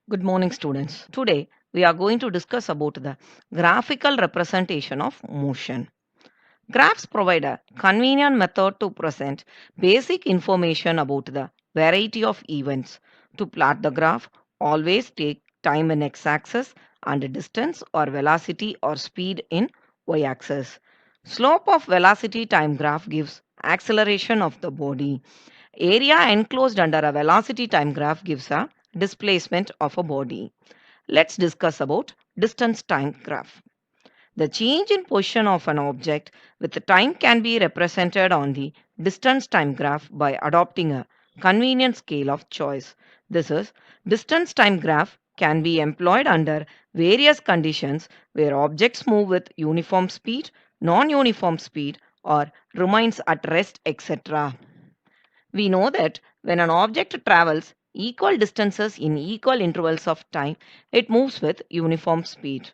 Good morning, students. Today we are going to discuss about the graphical representation of motion. Graphs provide a convenient method to present basic information about the variety of events. To plot the graph, always take time in x-axis and distance or velocity or speed in y-axis. Slope of velocity time graph gives acceleration of the body. Area enclosed under a velocity time graph gives a displacement of a body. Let's discuss about distance time graph. The change in position of an object with the time can be represented on the distance time graph by adopting a convenient scale of choice. This is distance time graph can be employed under various conditions where objects move with uniform speed, non-uniform speed or remains at rest, etc. We know that when an object travels equal distances in equal intervals of time, it moves with uniform speed.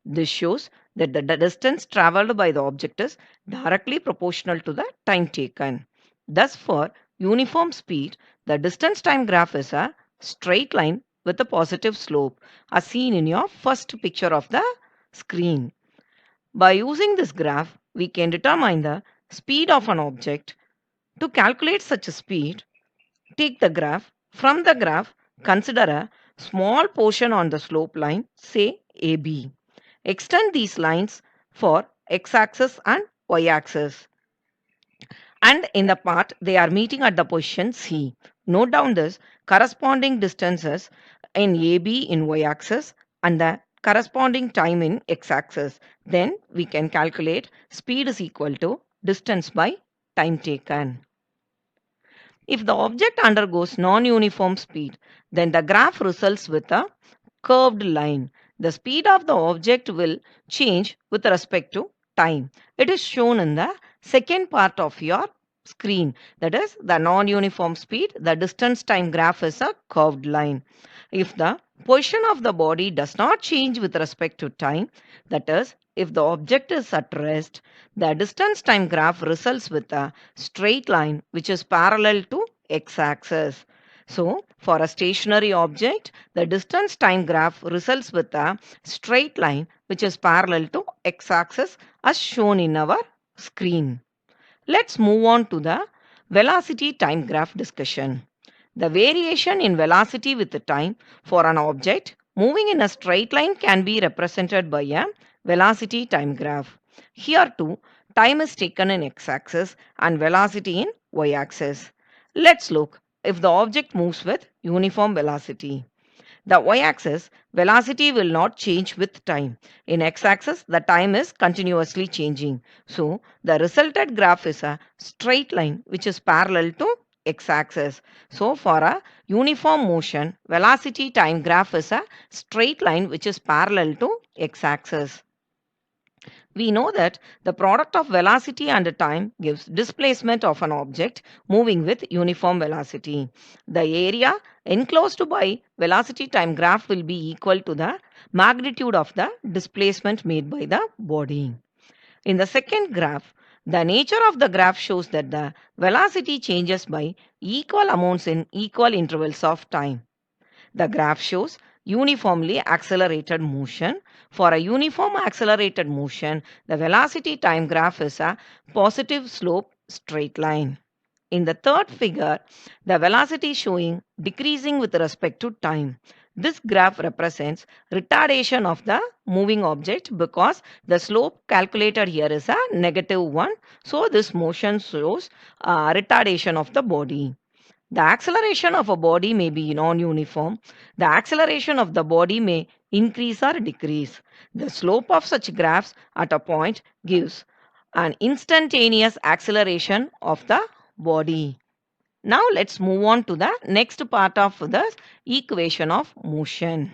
This shows that the distance traveled by the object is directly proportional to the time taken. Thus, for uniform speed, the distance time graph is a straight line with a positive slope, as seen in your first picture of the screen. By using this graph, we can determine the speed of an object. To calculate such a speed, take the graph. From the graph, consider a small portion on the slope line, say AB. Extend these lines for x-axis and y-axis. And in the part, they are meeting at the position C. Note down this corresponding distances in AB in y-axis and the corresponding time in x-axis. Then we can calculate speed is equal to distance by time taken. If the object undergoes non-uniform speed, then the graph results with a curved line. The speed of the object will change with respect to time. It is shown in the second part of your screen. That is the non-uniform speed. The distance time graph is a curved line. If the position of the body does not change with respect to time, that is, if the object is at rest, the distance time graph results with a straight line which is parallel to x-axis. So, for a stationary object, the distance time graph results with a straight line which is parallel to x-axis as shown in our screen. Let's move on to the velocity time graph discussion. The variation in velocity with the time for an object moving in a straight line can be represented by a velocity time graph. Here too, time is taken in x-axis and velocity in y-axis. Let's look if the object moves with uniform velocity. The y-axis velocity will not change with time. In x-axis, the time is continuously changing. So, the resulted graph is a straight line which is parallel to x-axis. So, for a uniform motion, velocity time graph is a straight line which is parallel to x-axis. We know that the product of velocity and time gives displacement of an object moving with uniform velocity. The area enclosed by velocity time graph will be equal to the magnitude of the displacement made by the body. In the second graph, the nature of the graph shows that the velocity changes by equal amounts in equal intervals of time. The graph shows uniformly accelerated motion. For a uniform accelerated motion, the velocity time graph is a positive slope straight line. In the third figure, the velocity showing decreasing with respect to time. This graph represents retardation of the moving object because the slope calculated here is a negative one. So this motion shows retardation of the body. The acceleration of a body may be non-uniform. The acceleration of the body may increase or decrease. The slope of such graphs at a point gives an instantaneous acceleration of the body. Now let's move on to the next part of the equation of motion.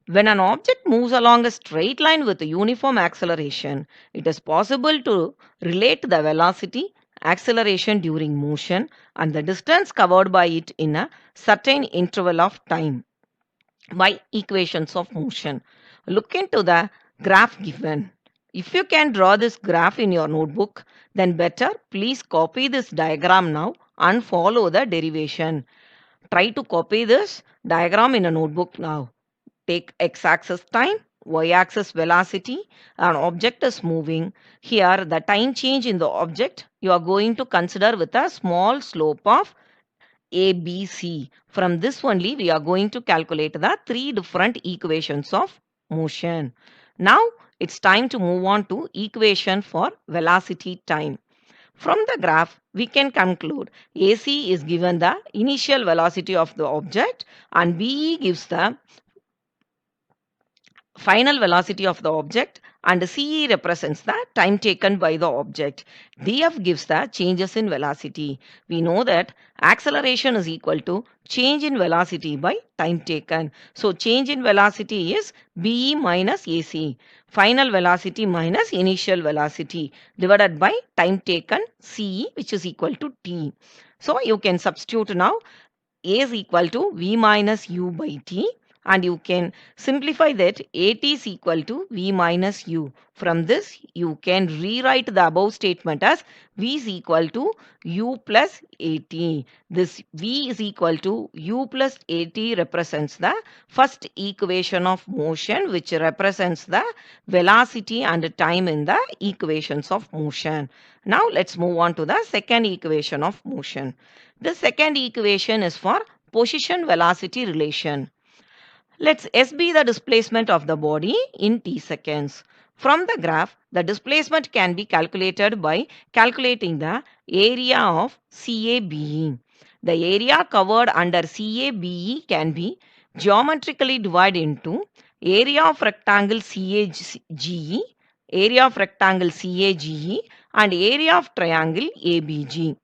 When an object moves along a straight line with a uniform acceleration, it is possible to relate the velocity, acceleration during motion, and the distance covered by it in a certain interval of time by equations of motion. Look into the graph given. If you can draw this graph in your notebook, then better please copy this diagram now and follow the derivation. Try to copy this diagram in a notebook now. Take x-axis time, y-axis velocity, an object is moving. Here the time change in the object you are going to consider with a small slope of ABC. From this only we are going to calculate the three different equations of motion. Now it's time to move on to equation for velocity time. From the graph, we can conclude AC is given the initial velocity of the object and BE gives the final velocity of the object and CE represents the time taken by the object. DF gives the changes in velocity. We know that acceleration is equal to change in velocity by time taken. So change in velocity is BE minus AC. Final velocity minus initial velocity divided by time taken CE, which is equal to T. So you can substitute now A is equal to V minus U by T, and you can simplify that AT is equal to V minus U. From this you can rewrite the above statement as V is equal to U plus AT. This V is equal to U plus AT represents the first equation of motion, which represents the velocity and time in the equations of motion. Now let's move on to the second equation of motion. The second equation is for position velocity relation. Let's S be the displacement of the body in t seconds. From the graph, the displacement can be calculated by calculating the area of CABE. The area covered under CABE can be geometrically divided into area of rectangle CAGE, area of rectangle CAGE, and area of triangle ABG.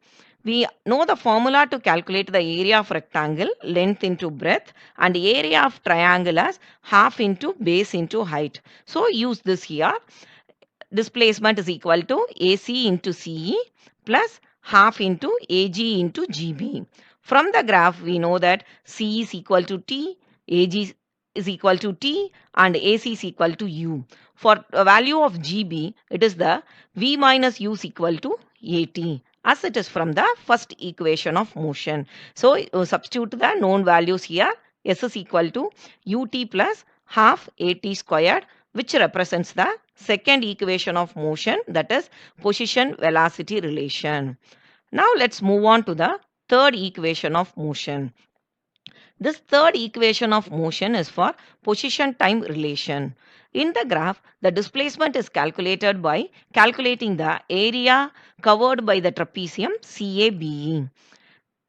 We know the formula to calculate the area of rectangle, length into breadth, and area of triangle as half into base into height. So use this here. Displacement is equal to AC into CE plus half into AG into GB. From the graph, we know that C is equal to T, AG is equal to T, and AC is equal to U. For a value of GB, it is the V minus U is equal to AT, as it is from the first equation of motion. So you substitute the known values here. S is equal to ut plus half at squared, which represents the second equation of motion, that is position velocity relation. Now let's move on to the third equation of motion. This third equation of motion is for position time relation. In the graph, the displacement is calculated by calculating the area covered by the trapezium CABE.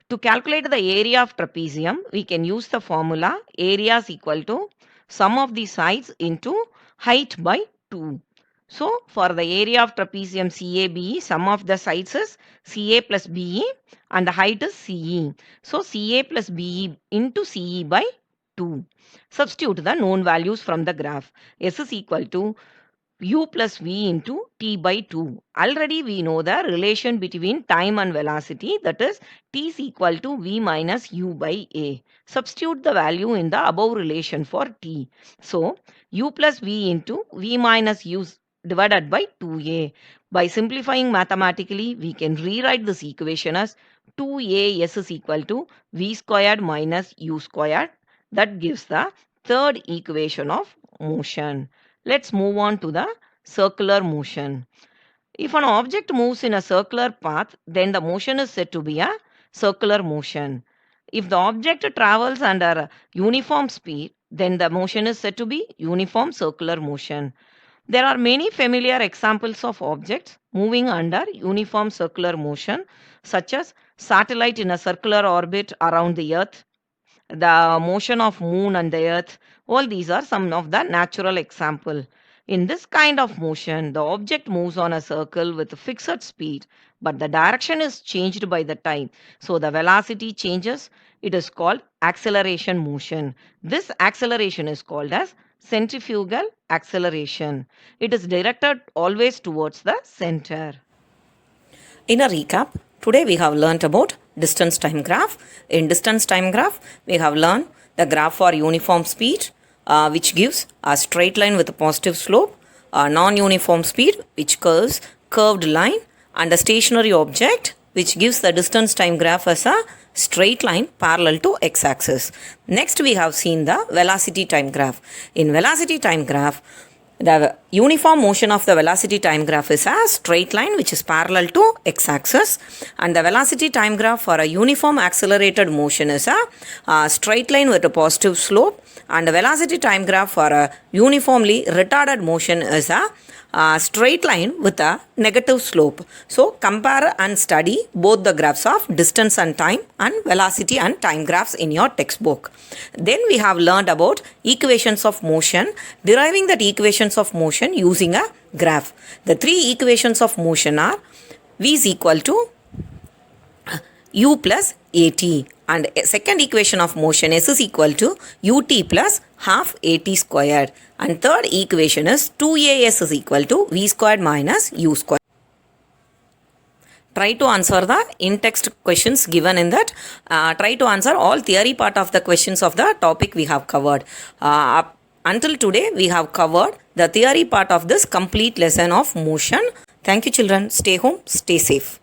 To calculate the area of trapezium, we can use the formula area is equal to sum of the sides into height by 2. So, for the area of trapezium CABE, sum of the sides is CA plus BE and the height is CE. So, CA plus BE into CE by 2. Substitute the known values from the graph. S is equal to U plus V into T by 2. Already we know the relation between time and velocity, that is T is equal to V minus U by A. Substitute the value in the above relation for T. So U plus V into V minus U divided by 2A. By simplifying mathematically, we can rewrite this equation as 2AS is equal to V squared minus U squared. That gives the third equation of motion. Let's move on to the circular motion. If an object moves in a circular path, then the motion is said to be a circular motion. If the object travels under uniform speed, then the motion is said to be uniform circular motion. There are many familiar examples of objects moving under uniform circular motion, such as satellite in a circular orbit around the earth, the motion of moon and the earth. All these are some of the natural example. In this kind of motion, the object moves on a circle with fixed speed, but the direction is changed by the time. So the velocity changes. It is called acceleration motion. This acceleration is called as centrifugal acceleration. It is directed always towards the center. In a recap, today we have learnt about distance time graph. In distance time graph, we have learned the graph for uniform speed, which gives a straight line with a positive slope, a non-uniform speed, which curves curved line, and a stationary object, which gives the distance time graph as a straight line parallel to x-axis. Next we have seen the velocity time graph. In velocity time graph, the uniform motion of the velocity time graph is a straight line which is parallel to x-axis, and the velocity time graph for a uniform accelerated motion is a straight line with a positive slope, and the velocity time graph for a uniformly retarded motion is a straight line with a negative slope. So compare and study both the graphs of distance and time and velocity and time graphs in your textbook. Then we have learned about equations of motion, deriving that equations of motion using a graph. The three equations of motion are V is equal to U plus AT, and second equation of motion S is equal to UT plus half AT squared, and third equation is 2AS is equal to V squared minus U squared. Try to answer the in-text questions given in that. Try to answer all theory part of the questions of the topic we have covered. Until today, we have covered the theory part of this complete lesson of motion. Thank you, children. Stay home, stay safe.